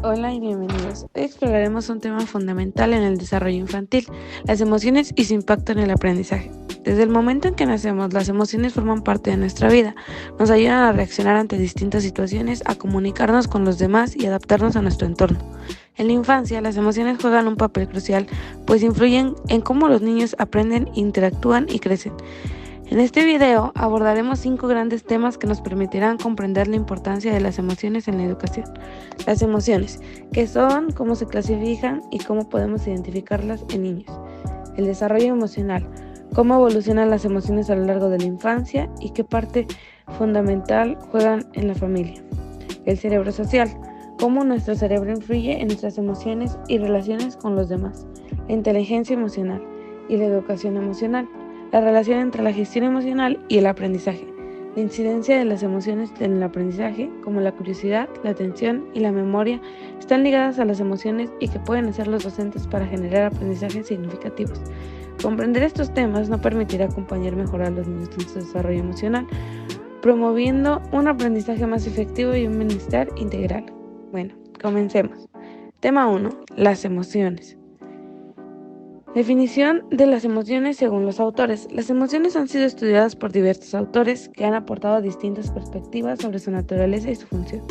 Hola y bienvenidos. Hoy exploraremos un tema fundamental en el desarrollo infantil, las emociones y su impacto en el aprendizaje. Desde el momento en que nacemos, las emociones forman parte de nuestra vida. Nos ayudan a reaccionar ante distintas situaciones, a comunicarnos con los demás y adaptarnos a nuestro entorno. En la infancia, las emociones juegan un papel crucial, pues influyen en cómo los niños aprenden, interactúan y crecen. En este video abordaremos 5 grandes temas que nos permitirán comprender la importancia de las emociones en la educación. Las emociones, qué son, cómo se clasifican y cómo podemos identificarlas en niños. El desarrollo emocional, cómo evolucionan las emociones a lo largo de la infancia y qué parte fundamental juegan en la familia. El cerebro social, cómo nuestro cerebro influye en nuestras emociones y relaciones con los demás. La inteligencia emocional y la educación emocional. La relación entre la gestión emocional y el aprendizaje. La incidencia de las emociones en el aprendizaje, como la curiosidad, la atención y la memoria, están ligadas a las emociones y que pueden hacer los docentes para generar aprendizajes significativos. Comprender estos temas nos permitirá acompañar mejor a los niños en su desarrollo emocional, promoviendo un aprendizaje más efectivo y un bienestar integral. Bueno, comencemos. Tema 1. Las emociones. Definición de las emociones según los autores. Las emociones han sido estudiadas por diversos autores que han aportado distintas perspectivas sobre su naturaleza y su función.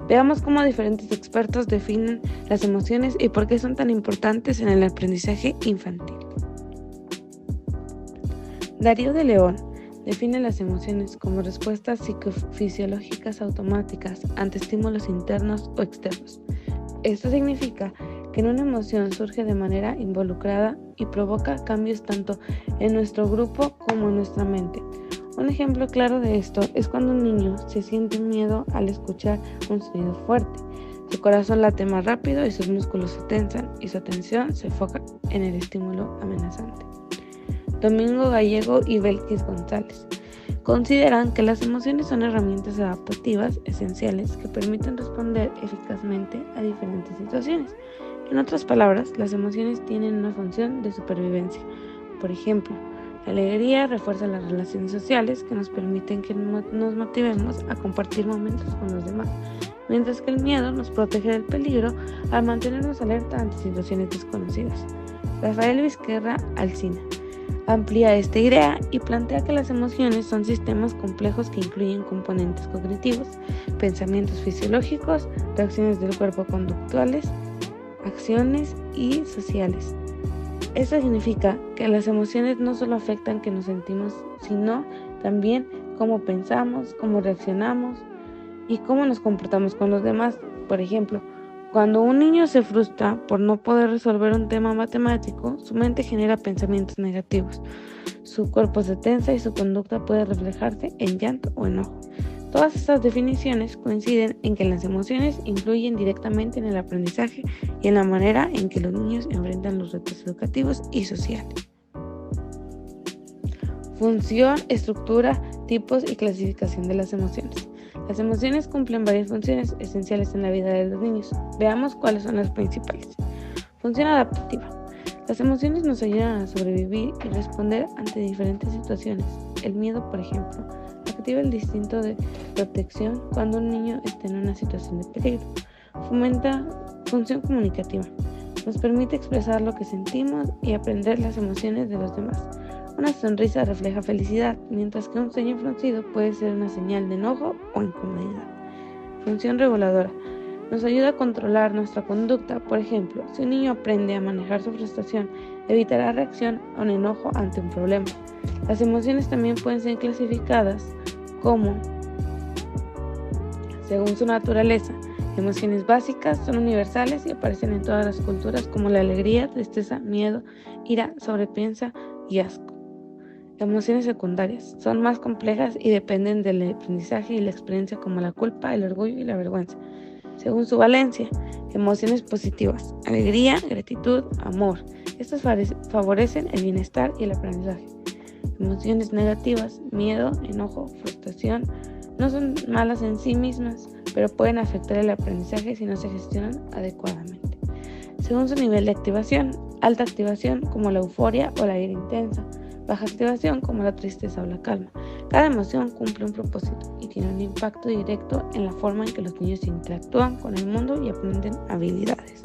Veamos cómo diferentes expertos definen las emociones y por qué son tan importantes en el aprendizaje infantil. Darío de León define las emociones como respuestas psicofisiológicas automáticas ante estímulos internos o externos. Esto significa que una emoción surge de manera involucrada y provoca cambios tanto en nuestro grupo como en nuestra mente. Un ejemplo claro de esto es cuando un niño se siente miedo al escuchar un sonido fuerte. Su corazón late más rápido y sus músculos se tensan y su atención se enfoca en el estímulo amenazante. Domingo Gallego y Belkis González consideran que las emociones son herramientas adaptativas esenciales que permiten responder eficazmente a diferentes situaciones. En otras palabras, las emociones tienen una función de supervivencia. Por ejemplo, la alegría refuerza las relaciones sociales que nos permiten que nos motivemos a compartir momentos con los demás, mientras que el miedo nos protege del peligro al mantenernos alerta ante situaciones desconocidas. Rafael Vizquerra Alsina amplía esta idea y plantea que las emociones son sistemas complejos que incluyen componentes cognitivos, pensamientos fisiológicos, reacciones del cuerpo conductuales, acciones y sociales. Esto significa que las emociones no solo afectan que nos sentimos, sino también cómo pensamos, cómo reaccionamos y cómo nos comportamos con los demás. Por ejemplo, cuando un niño se frustra por no poder resolver un tema matemático, su mente genera pensamientos negativos. Su cuerpo se tensa y su conducta puede reflejarse en llanto o enojo. Todas estas definiciones coinciden en que las emociones influyen directamente en el aprendizaje y en la manera en que los niños enfrentan los retos educativos y sociales. Función, estructura, tipos y clasificación de las emociones. Las emociones cumplen varias funciones esenciales en la vida de los niños. Veamos cuáles son las principales. Función adaptativa. Las emociones nos ayudan a sobrevivir y responder ante diferentes situaciones. El miedo, por ejemplo, activa el instinto de protección cuando un niño está en una situación de peligro. Fomenta función comunicativa. Nos permite expresar lo que sentimos y aprender las emociones de los demás. Una sonrisa refleja felicidad, mientras que un ceño fruncido puede ser una señal de enojo o incomodidad. Función reguladora. Nos ayuda a controlar nuestra conducta. Por ejemplo, si un niño aprende a manejar su frustración, evitará reacción a un enojo ante un problema. Las emociones también pueden ser clasificadas como, según su naturaleza, emociones básicas, son universales y aparecen en todas las culturas como la alegría, tristeza, miedo, ira, sobrepiensa y asco. Emociones secundarias son más complejas y dependen del aprendizaje y la experiencia como la culpa, el orgullo y la vergüenza. Según su valencia, emociones positivas, alegría, gratitud, amor. Estas favorecen el bienestar y el aprendizaje. Emociones negativas, miedo, enojo, frustración, no son malas en sí mismas, pero pueden afectar el aprendizaje si no se gestionan adecuadamente. Según su nivel de activación, alta activación como la euforia o la ira intensa, baja activación como la tristeza o la calma. Cada emoción cumple un propósito y tiene un impacto directo en la forma en que los niños interactúan con el mundo y aprenden habilidades.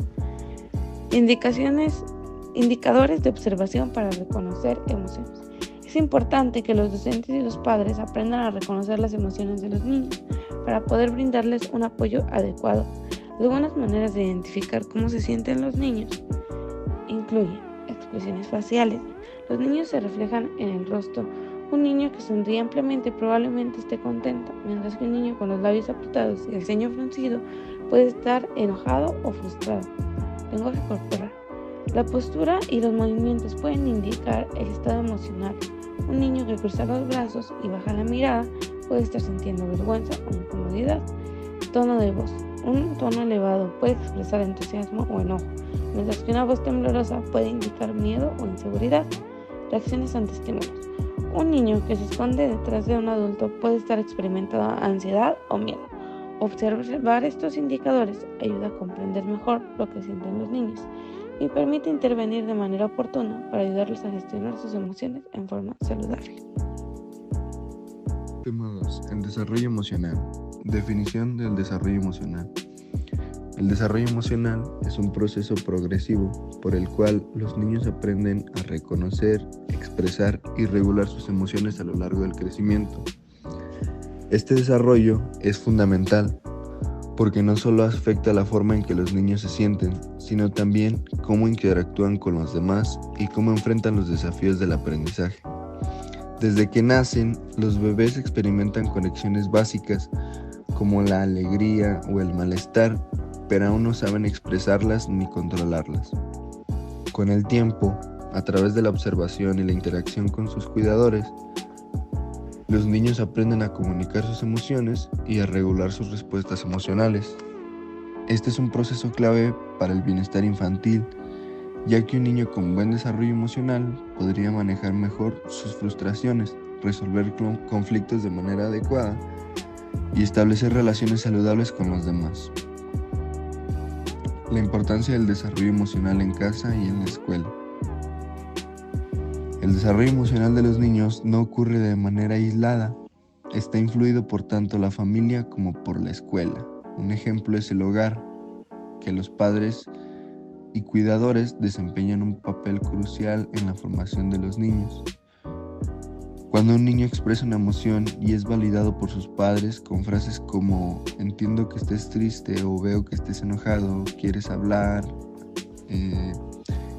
Indicadores de observación para reconocer emociones. Es importante que los docentes y los padres aprendan a reconocer las emociones de los niños para poder brindarles un apoyo adecuado. Algunas maneras de identificar cómo se sienten los niños incluyen expresiones faciales. Los niños se reflejan en el rostro. Un niño que sonríe ampliamente probablemente esté contento, mientras que un niño con los labios apretados y el ceño fruncido puede estar enojado o frustrado. Lenguaje corporal. La postura y los movimientos pueden indicar el estado emocional. Un niño que cruza los brazos y baja la mirada puede estar sintiendo vergüenza o incomodidad. Tono de voz. Un tono elevado puede expresar entusiasmo o enojo, mientras que una voz temblorosa puede indicar miedo o inseguridad. Reacciones ante estímulos. Un niño que se esconde detrás de un adulto puede estar experimentando ansiedad o miedo. Observar estos indicadores ayuda a comprender mejor lo que sienten los niños y permite intervenir de manera oportuna para ayudarles a gestionar sus emociones en forma saludable. Tema 2. El desarrollo emocional. Definición del desarrollo emocional. El desarrollo emocional es un proceso progresivo por el cual los niños aprenden a reconocer, expresar y regular sus emociones a lo largo del crecimiento. Este desarrollo es fundamental porque no solo afecta la forma en que los niños se sienten, sino también cómo interactúan con los demás y cómo enfrentan los desafíos del aprendizaje. Desde que nacen, los bebés experimentan conexiones básicas como la alegría o el malestar, pero aún no saben expresarlas ni controlarlas. Con el tiempo, a través de la observación y la interacción con sus cuidadores, los niños aprenden a comunicar sus emociones y a regular sus respuestas emocionales. Este es un proceso clave para el bienestar infantil, ya que un niño con buen desarrollo emocional podría manejar mejor sus frustraciones, resolver conflictos de manera adecuada y establecer relaciones saludables con los demás. La importancia del desarrollo emocional en casa y en la escuela. El desarrollo emocional de los niños no ocurre de manera aislada, está influido por tanto la familia como por la escuela. Un ejemplo es el hogar, que los padres y cuidadores desempeñan un papel crucial en la formación de los niños. Cuando un niño expresa una emoción y es validado por sus padres con frases como entiendo que estés triste o veo que estés enojado, quieres hablar,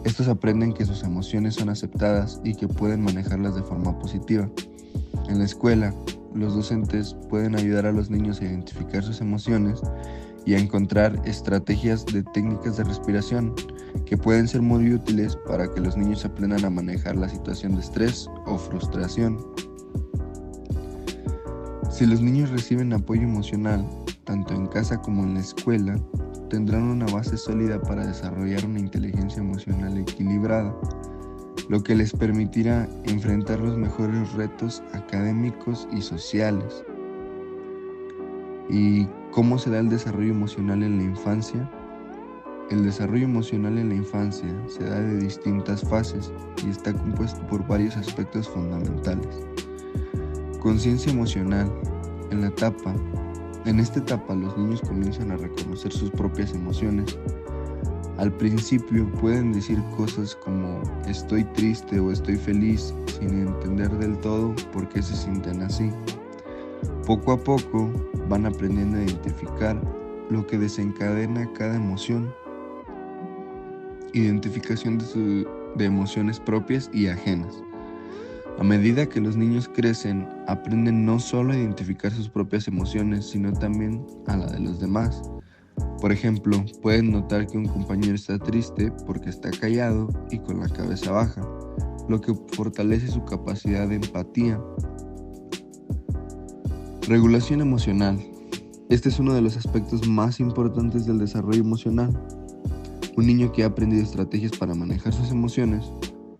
estos aprenden que sus emociones son aceptadas y que pueden manejarlas de forma positiva. En la escuela, los docentes pueden ayudar a los niños a identificar sus emociones y a encontrar estrategias de técnicas de respiración que pueden ser muy útiles para que los niños aprendan a manejar la situación de estrés o frustración. Si los niños reciben apoyo emocional, tanto en casa como en la escuela, tendrán una base sólida para desarrollar una inteligencia emocional equilibrada, lo que les permitirá enfrentar los mejores retos académicos y sociales. ¿Y cómo se da el desarrollo emocional en la infancia? El desarrollo emocional en la infancia se da de distintas fases y está compuesto por varios aspectos fundamentales. Conciencia emocional. En esta etapa los niños comienzan a reconocer sus propias emociones. Al principio pueden decir cosas como estoy triste o estoy feliz sin entender del todo por qué se sienten así. Poco a poco van aprendiendo a identificar lo que desencadena cada emoción. Identificación de emociones propias y ajenas. A medida que los niños crecen, aprenden no solo a identificar sus propias emociones, sino también a la de los demás. Por ejemplo, pueden notar que un compañero está triste porque está callado y con la cabeza baja, lo que fortalece su capacidad de empatía. Regulación emocional. Este es uno de los aspectos más importantes del desarrollo emocional. Un niño que ha aprendido estrategias para manejar sus emociones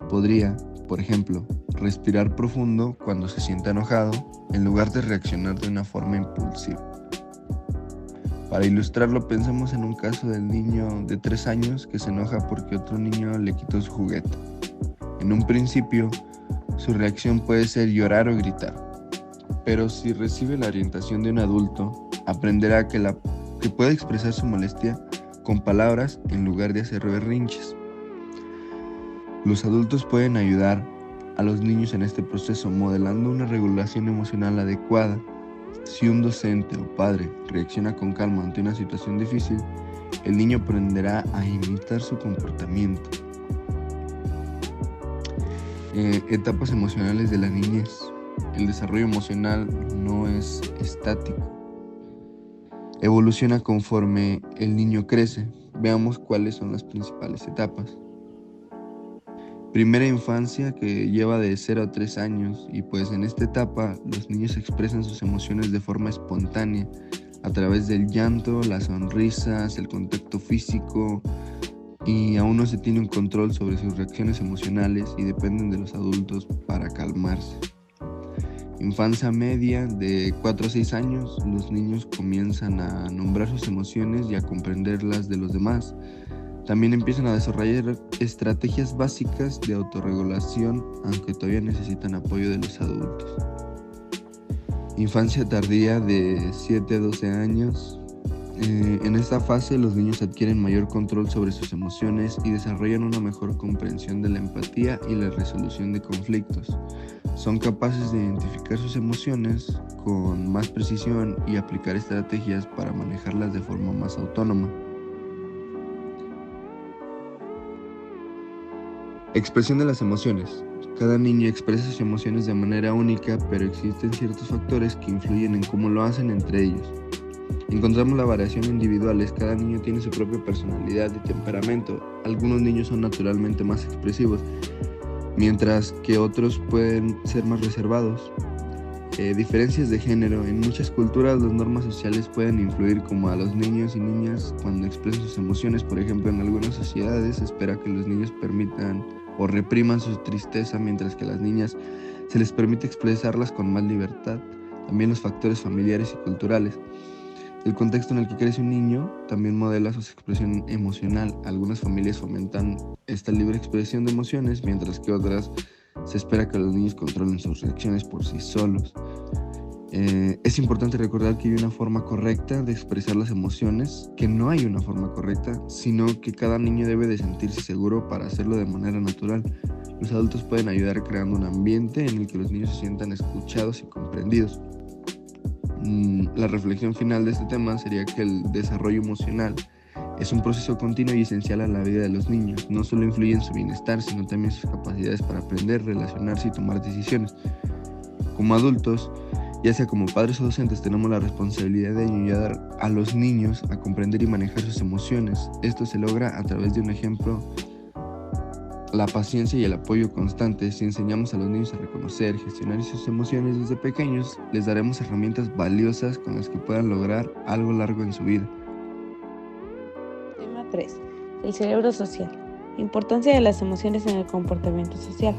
podría, por ejemplo, respirar profundo cuando se sienta enojado en lugar de reaccionar de una forma impulsiva. Para ilustrarlo, pensemos en un caso del niño de 3 años que se enoja porque otro niño le quitó su juguete. En un principio, su reacción puede ser llorar o gritar. Pero si recibe la orientación de un adulto, aprenderá que puede expresar su molestia con palabras en lugar de hacer berrinches. Los adultos pueden ayudar a los niños en este proceso modelando una regulación emocional adecuada. Si un docente o padre reacciona con calma ante una situación difícil, el niño aprenderá a imitar su comportamiento. Etapas emocionales de la niñez. El desarrollo emocional no es estático. Evoluciona conforme el niño crece. Veamos cuáles son las principales etapas. Primera infancia, que lleva de 0 a 3 años, y pues en esta etapa los niños expresan sus emociones de forma espontánea a través del llanto, las sonrisas, el contacto físico, y aún no se tiene un control sobre sus reacciones emocionales y dependen de los adultos para calmarse. Infancia media, de 4 a 6 años, los niños comienzan a nombrar sus emociones y a comprenderlas de los demás. También empiezan a desarrollar estrategias básicas de autorregulación, aunque todavía necesitan apoyo de los adultos. Infancia tardía, de 7 a 12 años. En esta fase los niños adquieren mayor control sobre sus emociones y desarrollan una mejor comprensión de la empatía y la resolución de conflictos. Son capaces de identificar sus emociones con más precisión y aplicar estrategias para manejarlas de forma más autónoma. Expresión de las emociones. Cada niño expresa sus emociones de manera única, pero existen ciertos factores que influyen en cómo lo hacen entre ellos. Encontramos la variación individuales. Cada niño tiene su propia personalidad y temperamento. Algunos niños son naturalmente más expresivos, mientras que otros pueden ser más reservados. Diferencias de género. En muchas culturas las normas sociales pueden influir como a los niños y niñas cuando expresan sus emociones. Por ejemplo, en algunas sociedades se espera que los niños permitan o repriman su tristeza, mientras que a las niñas se les permite expresarlas con más libertad. También los factores familiares y culturales. El contexto en el que crece un niño también modela su expresión emocional. Algunas familias fomentan esta libre expresión de emociones, mientras que otras se espera que los niños controlen sus reacciones por sí solos. Es importante recordar que hay una forma correcta de expresar las emociones, que no hay una forma correcta, sino que cada niño debe de sentirse seguro para hacerlo de manera natural. Los adultos pueden ayudar creando un ambiente en el que los niños se sientan escuchados y comprendidos. La reflexión final de este tema sería que el desarrollo emocional es un proceso continuo y esencial a la vida de los niños. No solo influye en su bienestar, sino también en sus capacidades para aprender, relacionarse y tomar decisiones. Como adultos, ya sea como padres o docentes, tenemos la responsabilidad de ayudar a los niños a comprender y manejar sus emociones. Esto se logra a través de un ejemplo, la paciencia y el apoyo constante. Si enseñamos a los niños a reconocer, gestionar sus emociones desde pequeños, les daremos herramientas valiosas con las que puedan lograr algo largo en su vida. Tema 3. El cerebro social. Importancia de las emociones en el comportamiento social.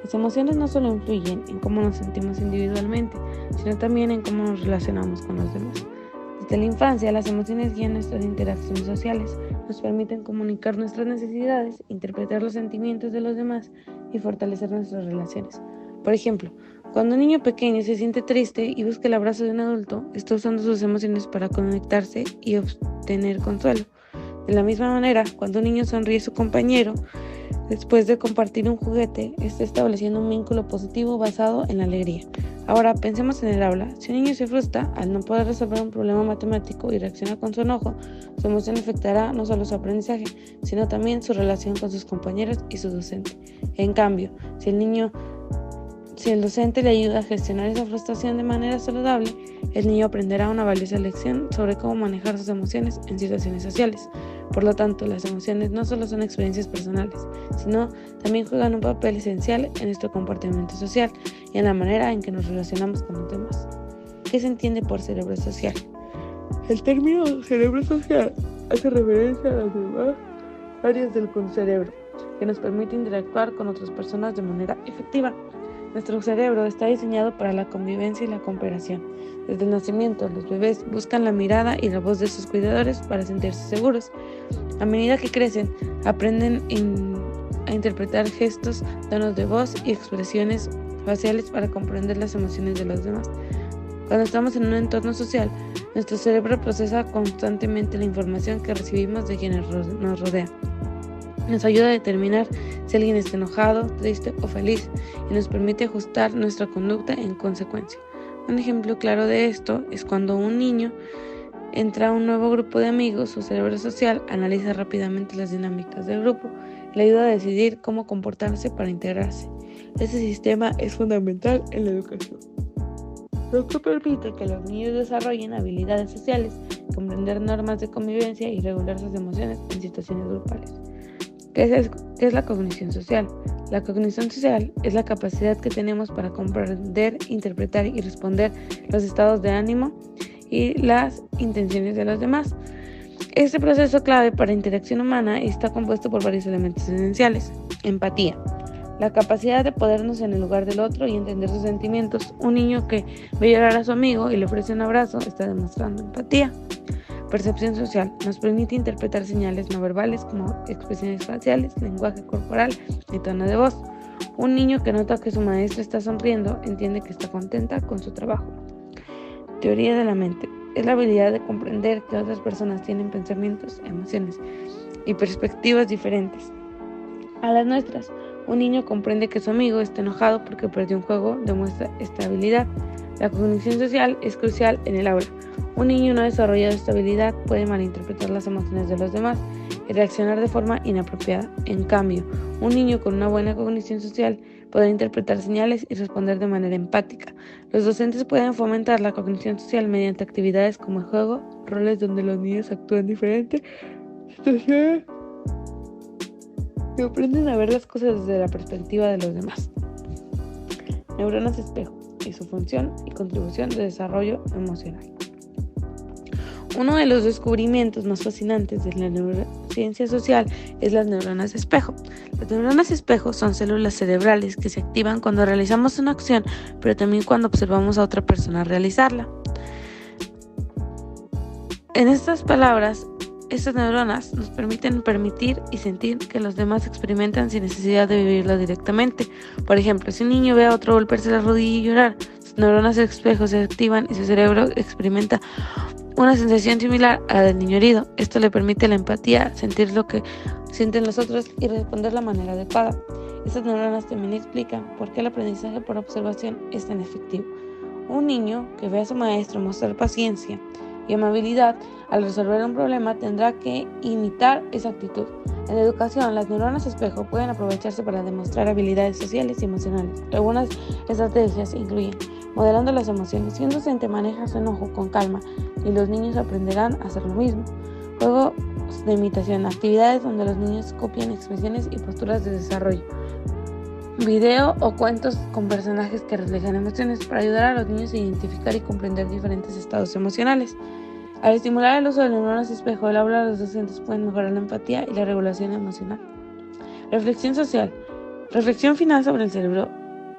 Las emociones no solo influyen en cómo nos sentimos individualmente, sino también en cómo nos relacionamos con los demás. Desde la infancia, las emociones guían nuestras interacciones sociales, nos permiten comunicar nuestras necesidades, interpretar los sentimientos de los demás y fortalecer nuestras relaciones. Por ejemplo, cuando un niño pequeño se siente triste y busca el abrazo de un adulto, está usando sus emociones para conectarse y obtener consuelo. De la misma manera, cuando un niño sonríe a su compañero, después de compartir un juguete, está estableciendo un vínculo positivo basado en la alegría. Ahora, pensemos en el aula. Si un niño se frustra al no poder resolver un problema matemático y reacciona con su enojo, su emoción afectará no solo su aprendizaje, sino también su relación con sus compañeros y su docente. En cambio, si el docente le ayuda a gestionar esa frustración de manera saludable, el niño aprenderá una valiosa lección sobre cómo manejar sus emociones en situaciones sociales. Por lo tanto, las emociones no solo son experiencias personales, sino también juegan un papel esencial en nuestro comportamiento social y en la manera en que nos relacionamos con los demás. ¿Qué se entiende por cerebro social? El término cerebro social hace referencia a las demás áreas del cerebro, que nos permite interactuar con otras personas de manera efectiva. Nuestro cerebro está diseñado para la convivencia y la cooperación. Desde el nacimiento, los bebés buscan la mirada y la voz de sus cuidadores para sentirse seguros. A medida que crecen, aprenden a interpretar gestos, tonos de voz y expresiones faciales para comprender las emociones de los demás. Cuando estamos en un entorno social, nuestro cerebro procesa constantemente la información que recibimos de quienes nos rodean. Nos ayuda a determinar si alguien está enojado, triste o feliz y nos permite ajustar nuestra conducta en consecuencia. Un ejemplo claro de esto es cuando un niño entra a un nuevo grupo de amigos. Su cerebro social analiza rápidamente las dinámicas del grupo y le ayuda a decidir cómo comportarse para integrarse. Este sistema es fundamental en la educación, lo que permite que los niños desarrollen habilidades sociales, comprender normas de convivencia y regular sus emociones en situaciones grupales. ¿Qué es la cognición social? La cognición social es la capacidad que tenemos para comprender, interpretar y responder los estados de ánimo y las intenciones de los demás. Este proceso clave para la interacción humana está compuesto por varios elementos esenciales. Empatía, la capacidad de ponernos en el lugar del otro y entender sus sentimientos. Un niño que ve llorar a su amigo y le ofrece un abrazo está demostrando empatía. Percepción social, nos permite interpretar señales no verbales como expresiones faciales, lenguaje corporal y tono de voz. Un niño que nota que su maestra está sonriendo entiende que está contenta con su trabajo. Teoría de la mente, es la habilidad de comprender que otras personas tienen pensamientos, emociones y perspectivas diferentes a las nuestras. Un niño comprende que su amigo está enojado porque perdió un juego, demuestra esta habilidad. La cognición social es crucial en el aula. Un niño no desarrollado esta habilidad puede malinterpretar las emociones de los demás y reaccionar de forma inapropiada. En cambio, un niño con una buena cognición social puede interpretar señales y responder de manera empática. Los docentes pueden fomentar la cognición social mediante actividades como el juego, roles donde los niños actúan diferente, situaciones y aprenden a ver las cosas desde la perspectiva de los demás. Neuronas espejo y su función y contribución de desarrollo emocional. Uno de los descubrimientos más fascinantes de la neurociencia social es las neuronas espejo. Las neuronas espejo son células cerebrales que se activan cuando realizamos una acción, pero también cuando observamos a otra persona realizarla. En estas palabras, estas neuronas nos permiten permitir y sentir que los demás experimentan sin necesidad de vivirlo directamente. Por ejemplo, si un niño ve a otro golpearse la rodilla y llorar, sus neuronas espejo se activan y su cerebro experimenta una sensación similar a la del niño herido. Esto le permite la empatía, sentir lo que sienten los otros y responder de la manera adecuada. Estas neuronas también explican por qué el aprendizaje por observación es tan efectivo. Un niño que ve a su maestro mostrar paciencia y amabilidad al resolver un problema tendrá que imitar esa actitud. En la educación, las neuronas espejo pueden aprovecharse para demostrar habilidades sociales y emocionales. Algunas estrategias incluyen modelando las emociones. Si un docente maneja su enojo con calma y los niños aprenderán a hacer lo mismo. Juegos de imitación, actividades donde los niños copian expresiones y posturas de desarrollo. Video o cuentos con personajes que reflejan emociones para ayudar a los niños a identificar y comprender diferentes estados emocionales. Al estimular el uso de neuronas espejo del aula, los docentes pueden mejorar la empatía y la regulación emocional. Reflexión social. Reflexión final sobre el cerebro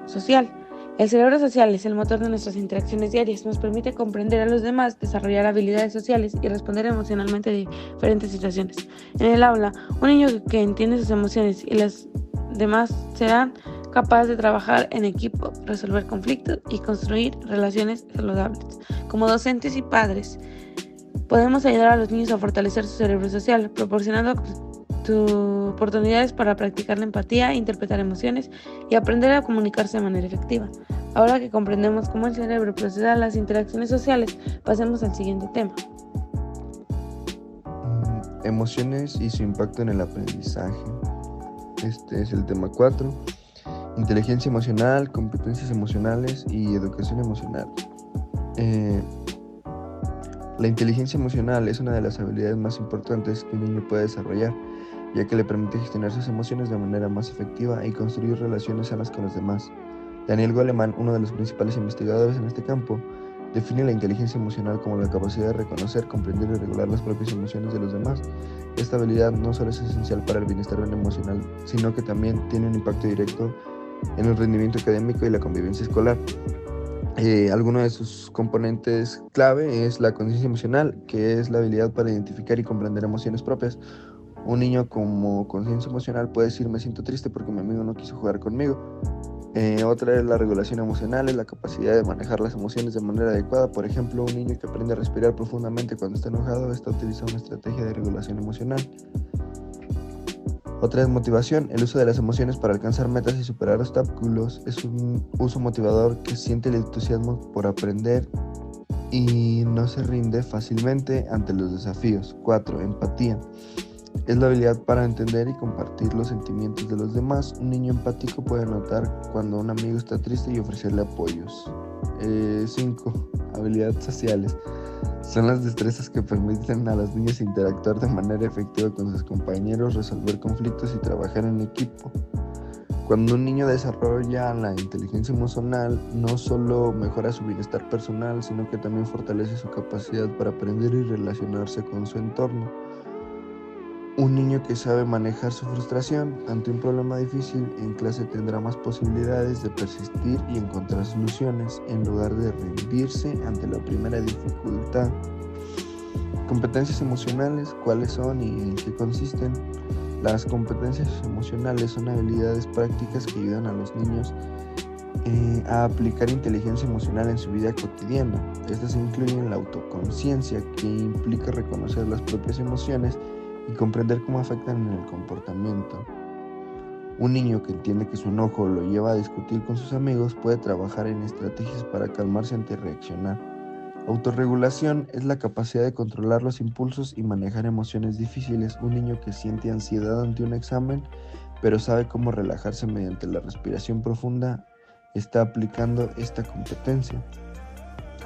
social. El cerebro social es el motor de nuestras interacciones diarias. Nos permite comprender a los demás, desarrollar habilidades sociales y responder emocionalmente a diferentes situaciones. En el aula, un niño que entiende sus emociones y las demás serán capaces de trabajar en equipo, resolver conflictos y construir relaciones saludables. Como docentes y padres, podemos ayudar a los niños a fortalecer su cerebro social, proporcionando oportunidades para practicar la empatía, interpretar emociones y aprender a comunicarse de manera efectiva. Ahora que comprendemos cómo el cerebro procesa las interacciones sociales, pasemos al siguiente tema. Emociones y su impacto en el aprendizaje. Este es el tema 4. Inteligencia emocional, competencias emocionales y educación emocional. La inteligencia emocional es una de las habilidades más importantes que un niño puede desarrollar, ya que le permite gestionar sus emociones de manera más efectiva y construir relaciones sanas con los demás. Daniel Goleman, uno de los principales investigadores en este campo, define la inteligencia emocional como la capacidad de reconocer, comprender y regular las propias emociones de los demás. Esta habilidad no solo es esencial para el bienestar emocional, sino que también tiene un impacto directo en el rendimiento académico y la convivencia escolar. Alguno de sus componentes clave es la conciencia emocional, que es la habilidad para identificar y comprender emociones propias. Un niño con conciencia emocional puede decir: me siento triste porque mi amigo no quiso jugar conmigo. Otra es la regulación emocional, es la capacidad de manejar las emociones de manera adecuada. Por ejemplo, un niño que aprende a respirar profundamente cuando está enojado está utilizando una estrategia de regulación emocional. Otra es motivación, el uso de las emociones para alcanzar metas y superar obstáculos. Es un uso motivador que siente el entusiasmo por aprender y no se rinde fácilmente ante los desafíos. 4. Empatía. Es la habilidad para entender y compartir los sentimientos de los demás. Un niño empático puede notar cuando un amigo está triste y ofrecerle apoyos. 5. Habilidades sociales. Son las destrezas que permiten a los niños interactuar de manera efectiva con sus compañeros, resolver conflictos y trabajar en equipo. Cuando un niño desarrolla la inteligencia emocional, no solo mejora su bienestar personal, sino que también fortalece su capacidad para aprender y relacionarse con su entorno. Un niño que sabe manejar su frustración ante un problema difícil en clase tendrá más posibilidades de persistir y encontrar soluciones en lugar de rendirse ante la primera dificultad. Competencias emocionales, ¿cuáles son y en qué consisten? Las competencias emocionales son habilidades prácticas que ayudan a los niños a aplicar inteligencia emocional en su vida cotidiana. Estas incluyen la autoconciencia, que implica reconocer las propias emociones y comprender cómo afectan en el comportamiento. Un niño que entiende que su enojo lo lleva a discutir con sus amigos puede trabajar en estrategias para calmarse ante reaccionar. Autorregulación es la capacidad de controlar los impulsos y manejar emociones difíciles. Un niño que siente ansiedad ante un examen, pero sabe cómo relajarse mediante la respiración profunda, está aplicando esta competencia.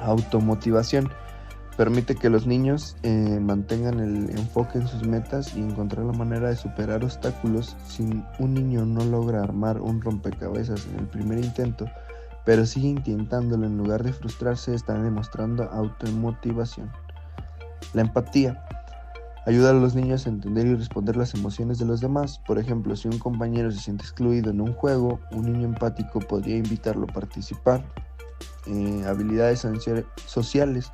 Automotivación permite que los niños mantengan el enfoque en sus metas y encontrar la manera de superar obstáculos. Si un niño no logra armar un rompecabezas en el primer intento, pero sigue intentándolo en lugar de frustrarse, está demostrando automotivación. La empatía ayuda a los niños a entender y responder las emociones de los demás. Por ejemplo, si un compañero se siente excluido en un juego, un niño empático podría invitarlo a participar. Habilidades sociales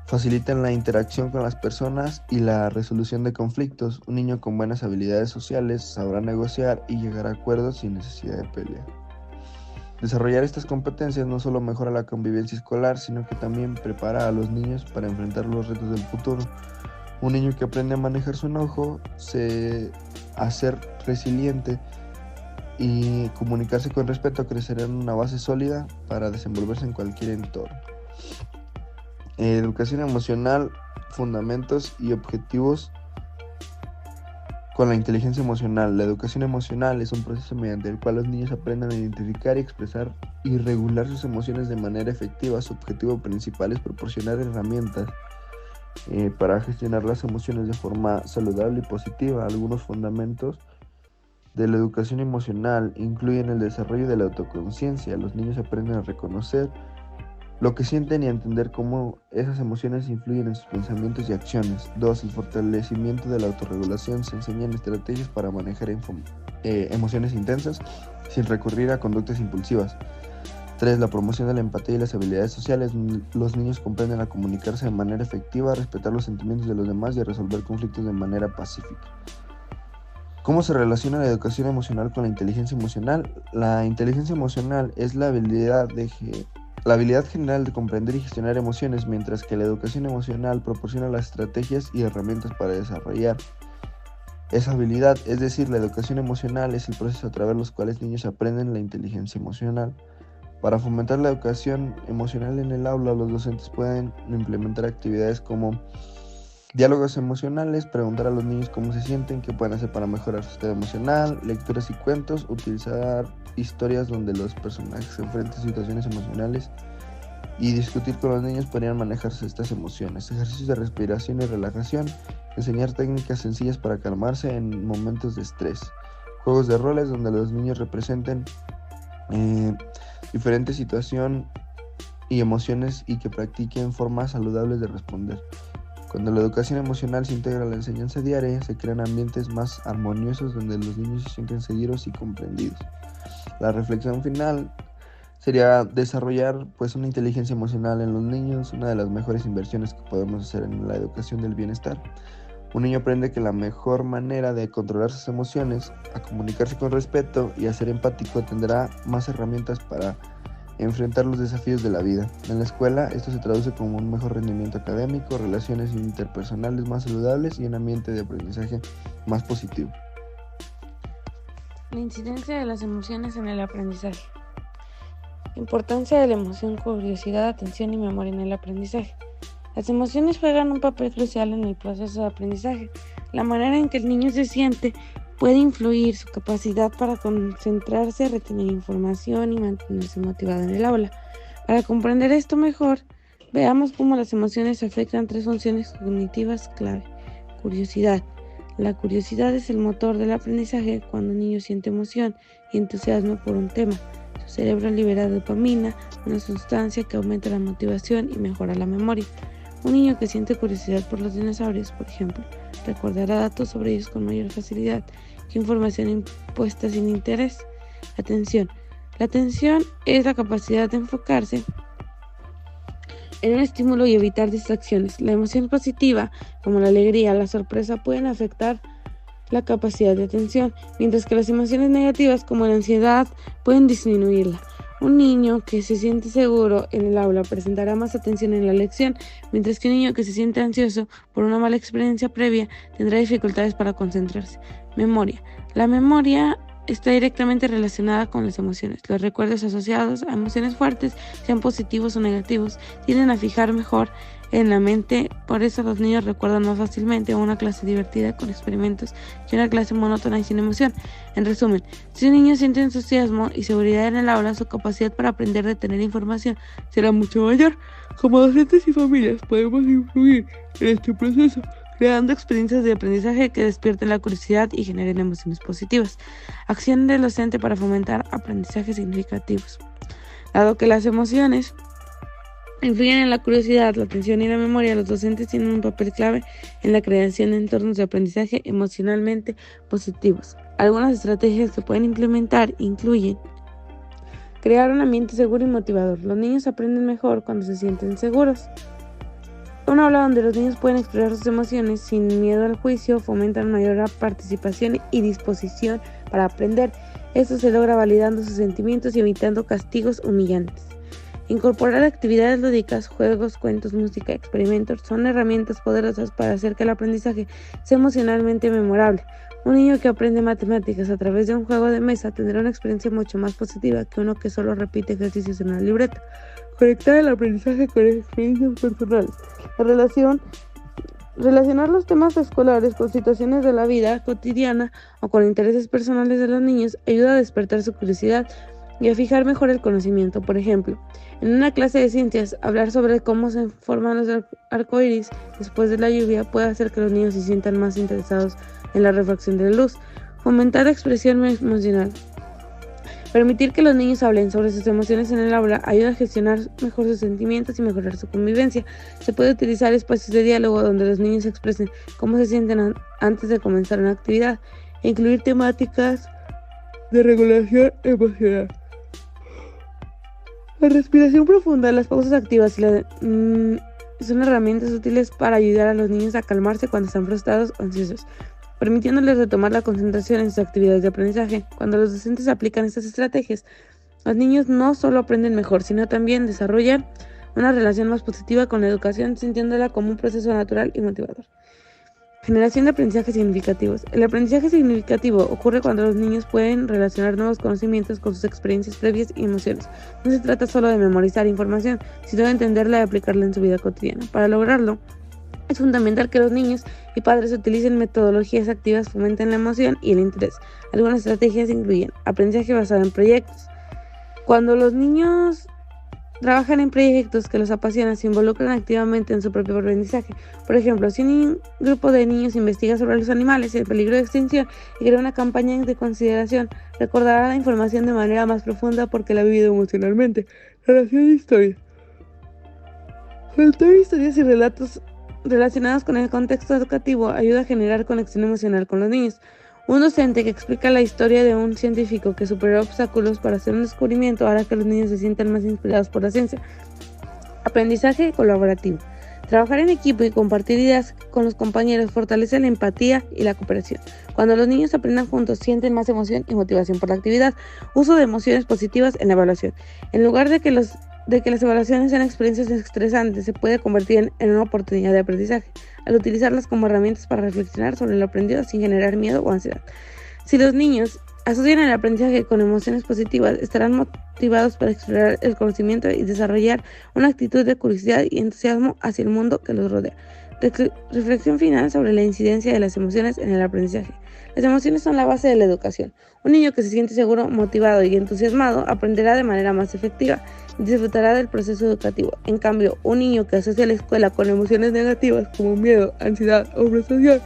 facilitan la interacción con las personas y la resolución de conflictos. Un niño con buenas habilidades sociales sabrá negociar y llegar a acuerdos sin necesidad de pelear. Desarrollar estas competencias no solo mejora la convivencia escolar, sino que también prepara a los niños para enfrentar los retos del futuro. Un niño que aprende a manejar su enojo, a ser resiliente y comunicarse con respeto, crecerá en una base sólida para desenvolverse en cualquier entorno. Educación emocional, fundamentos y objetivos con la inteligencia emocional. La educación emocional es un proceso mediante el cual los niños aprenden a identificar, expresar y regular sus emociones de manera efectiva. Su objetivo principal es proporcionar herramientas para gestionar las emociones de forma saludable y positiva. Algunos fundamentos de la educación emocional incluyen el desarrollo de la autoconciencia. Los niños aprenden a reconocer lo que sienten y a entender cómo esas emociones influyen en sus pensamientos y acciones. 2. El fortalecimiento de la autorregulación. Se enseñan estrategias para manejar emociones intensas sin recurrir a conductas impulsivas. 3. La promoción de la empatía y las habilidades sociales. Los niños comprenden a comunicarse de manera efectiva, a respetar los sentimientos de los demás y a resolver conflictos de manera pacífica. ¿Cómo se relaciona la educación emocional con la inteligencia emocional? La inteligencia emocional es la habilidad general de comprender y gestionar emociones, mientras que la educación emocional proporciona las estrategias y herramientas para desarrollar esa habilidad. Es decir, la educación emocional es el proceso a través de los cuales niños aprenden la inteligencia emocional. Para fomentar la educación emocional en el aula, los docentes pueden implementar actividades como diálogos emocionales, preguntar a los niños cómo se sienten, qué pueden hacer para mejorar su estado emocional, lecturas y cuentos, utilizar historias donde los personajes se enfrentan a situaciones emocionales y discutir con los niños podrían manejarse estas emociones. Ejercicios de respiración y relajación, enseñar técnicas sencillas para calmarse en momentos de estrés. Juegos de roles donde los niños representen diferentes situaciones y emociones y que practiquen formas saludables de responder. Cuando la educación emocional se integra a la enseñanza diaria, se crean ambientes más armoniosos donde los niños se sienten seguidos y comprendidos. La reflexión final sería desarrollar una inteligencia emocional en los niños, una de las mejores inversiones que podemos hacer en la educación del bienestar. Un niño aprende que la mejor manera de controlar sus emociones, a comunicarse con respeto y a ser empático tendrá más herramientas para enfrentar los desafíos de la vida. En la escuela, esto se traduce como un mejor rendimiento académico, relaciones interpersonales más saludables y un ambiente de aprendizaje más positivo. La incidencia de las emociones en el aprendizaje. Importancia de la emoción, curiosidad, atención y memoria en el aprendizaje. Las emociones juegan un papel crucial en el proceso de aprendizaje. La manera en que el niño se siente puede influir su capacidad para concentrarse, retener información y mantenerse motivado en el aula. Para comprender esto mejor, veamos cómo las emociones afectan 3 funciones cognitivas clave. Curiosidad. La curiosidad es el motor del aprendizaje. Cuando un niño siente emoción y entusiasmo por un tema, su cerebro libera dopamina, una sustancia que aumenta la motivación y mejora la memoria. Un niño que siente curiosidad por los dinosaurios, por ejemplo, recordará datos sobre ellos con mayor facilidad que información impuesta sin interés. Atención. La atención es la capacidad de enfocarse en un estímulo y evitar distracciones. La emoción positiva, como la alegría, la sorpresa, pueden afectar la capacidad de atención, mientras que las emociones negativas, como la ansiedad, pueden disminuirla. Un niño que se siente seguro en el aula presentará más atención en la lección, mientras que un niño que se siente ansioso por una mala experiencia previa tendrá dificultades para concentrarse. Memoria. La memoria está directamente relacionada con las emociones. Los recuerdos asociados a emociones fuertes, sean positivos o negativos, tienden a fijar mejor en la mente. Por eso los niños recuerdan más fácilmente una clase divertida con experimentos que una clase monótona y sin emoción. En resumen, si un niño siente entusiasmo y seguridad en el aula, su capacidad para aprender a retener información será mucho mayor. Como docentes y familias podemos influir en este proceso, creando experiencias de aprendizaje que despierten la curiosidad y generen emociones positivas. Acción del docente para fomentar aprendizajes significativos. Dado que las emociones influyen en la curiosidad, la atención y la memoria, los docentes tienen un papel clave en la creación de entornos de aprendizaje emocionalmente positivos. Algunas estrategias que pueden implementar incluyen crear un ambiente seguro y motivador. Los niños aprenden mejor cuando se sienten seguros. Un aula donde los niños pueden expresar sus emociones sin miedo al juicio fomenta mayor participación y disposición para aprender. Esto se logra validando sus sentimientos y evitando castigos humillantes. Incorporar actividades lúdicas, juegos, cuentos, música, experimentos son herramientas poderosas para hacer que el aprendizaje sea emocionalmente memorable. Un niño que aprende matemáticas a través de un juego de mesa tendrá una experiencia mucho más positiva que uno que solo repite ejercicios en una libreta. Conectar el aprendizaje con experiencias personales. Relacionar los temas escolares con situaciones de la vida cotidiana o con intereses personales de los niños ayuda a despertar su curiosidad y a fijar mejor el conocimiento. Por ejemplo, en una clase de ciencias, hablar sobre cómo se forman los arcoíris después de la lluvia puede hacer que los niños se sientan más interesados en la refracción de la luz. Fomentar la expresión emocional. Permitir que los niños hablen sobre sus emociones en el aula ayuda a gestionar mejor sus sentimientos y mejorar su convivencia. Se puede utilizar espacios de diálogo donde los niños expresen cómo se sienten antes de comenzar una actividad e incluir temáticas de regulación emocional. La respiración profunda, las pausas activas son herramientas útiles para ayudar a los niños a calmarse cuando están frustrados o ansiosos, permitiéndoles retomar la concentración en sus actividades de aprendizaje. Cuando los docentes aplican estas estrategias, los niños no solo aprenden mejor, sino también desarrollan una relación más positiva con la educación, sintiéndola como un proceso natural y motivador. Generación de aprendizajes significativos. El aprendizaje significativo ocurre cuando los niños pueden relacionar nuevos conocimientos con sus experiencias previas y emociones. No se trata solo de memorizar información, sino de entenderla y aplicarla en su vida cotidiana. Para lograrlo, es fundamental que los niños y padres utilicen metodologías activas que fomenten la emoción y el interés. Algunas estrategias incluyen aprendizaje basado en proyectos. Cuando los niños trabajan en proyectos que los apasionan, se involucran activamente en su propio aprendizaje. Por ejemplo, si un grupo de niños investiga sobre los animales y el peligro de extinción y crea una campaña de consideración, recordará la información de manera más profunda porque la ha vivido emocionalmente. Relación de historia. Contar historias y relatos relacionados con el contexto educativo ayuda a generar conexión emocional con los niños. Un docente que explica la historia de un científico que superó obstáculos para hacer un descubrimiento hará que los niños se sientan más inspirados por la ciencia. Aprendizaje colaborativo. Trabajar en equipo y compartir ideas con los compañeros fortalece la empatía y la cooperación. Cuando los niños aprendan juntos, sienten más emoción y motivación por la actividad. Uso de emociones positivas en la evaluación. En lugar de que las evaluaciones sean experiencias estresantes, se puede convertir en una oportunidad de aprendizaje, al utilizarlas como herramientas para reflexionar sobre lo aprendido sin generar miedo o ansiedad. Si los niños asocian el aprendizaje con emociones positivas, estarán motivados para explorar el conocimiento y desarrollar una actitud de curiosidad y entusiasmo hacia el mundo que los rodea. Reflexión final sobre la incidencia de las emociones en el aprendizaje. Las emociones son la base de la educación. Un niño que se siente seguro, motivado y entusiasmado aprenderá de manera más efectiva y disfrutará del proceso educativo. En cambio, un niño que asocia la escuela con emociones negativas como miedo, ansiedad o frustración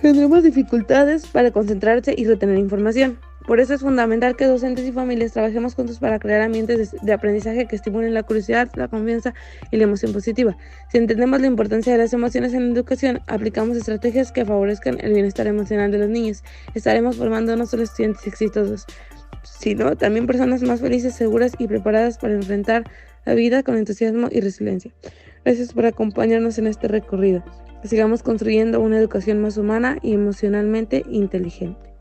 tendrá más dificultades para concentrarse y retener información. Por eso es fundamental que docentes y familias trabajemos juntos para crear ambientes de aprendizaje que estimulen la curiosidad, la confianza y la emoción positiva. Si entendemos la importancia de las emociones en la educación, aplicamos estrategias que favorezcan el bienestar emocional de los niños. Estaremos formando no solo estudiantes exitosos, sino también personas más felices, seguras y preparadas para enfrentar la vida con entusiasmo y resiliencia. Gracias por acompañarnos en este recorrido. Que sigamos construyendo una educación más humana y emocionalmente inteligente.